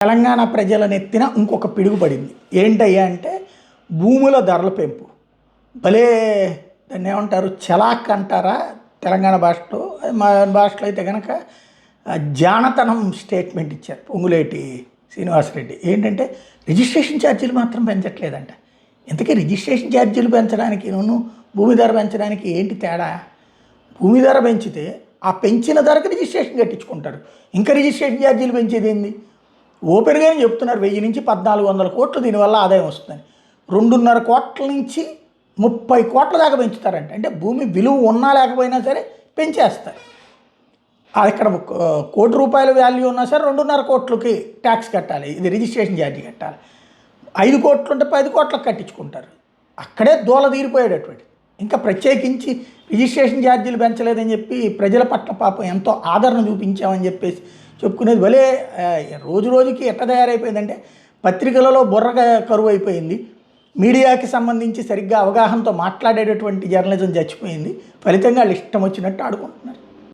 తెలంగాణ ప్రజల నెత్తిన ఇంకొక పిడుగు పడింది. ఏంటయ్యా అంటే భూముల ధరల పెంపు. భలే దాన్ని ఏమంటారు, చలాక్ అంటారా తెలంగాణ భాషలో, మా భాషలో అయితే కనుక జానతనం స్టేట్మెంట్ ఇచ్చారు పొంగులేటి శ్రీనివాసరెడ్డి. ఏంటంటే రిజిస్ట్రేషన్ ఛార్జీలు మాత్రం పెంచట్లేదంట. ఇంతకీ రిజిస్ట్రేషన్ ఛార్జీలు పెంచడానికి భూమి ధర పెంచడానికి ఏంటి తేడా? భూమి ధర పెంచితే ఆ పెంచిన ధరకు రిజిస్ట్రేషన్ కట్టించుకుంటారు. ఇంకా రిజిస్ట్రేషన్ ఛార్జీలు పెంచేది ఏంది? ఓపెన్గానే చెప్తున్నారు 1000 నుంచి 1400 కోట్లు దీనివల్ల ఆదాయం వస్తుందని. 2.5 కోట్ల నుంచి 30 కోట్ల దాకా పెంచుతారంట. అంటే భూమి విలువ ఉన్నా లేకపోయినా సరే పెంచేస్తారు. ఇక్కడ ₹1 కోటి వాల్యూ ఉన్నా సరే 2.5 కోట్లకి ట్యాక్స్ కట్టాలి, ఇది రిజిస్ట్రేషన్ ఛార్జీ కట్టాలి. 5 కోట్లు ఉంటే 10 కోట్లకు కట్టించుకుంటారు. అక్కడే దూల తీరిపోయేటటువంటి. ఇంకా ప్రత్యేకించి రిజిస్ట్రేషన్ ఛార్జీలు పెంచలేదని చెప్పి ప్రజల పట్ల పాపం ఎంతో ఆదరణ చూపించామని చెప్పేసి చెప్పుకునేది భలే. రోజు రోజుకి ఎట్ట తయారైపోయిందంటే పత్రికలలో బుర్రగా కరువు అయిపోయింది. మీడియాకి సంబంధించి సరిగ్గా అవగాహనతో మాట్లాడేటటువంటి జర్నలిజం చచ్చిపోయింది. ఫలితంగా వాళ్ళు ఇష్టం వచ్చినట్టు ఆడుకుంటున్నారు.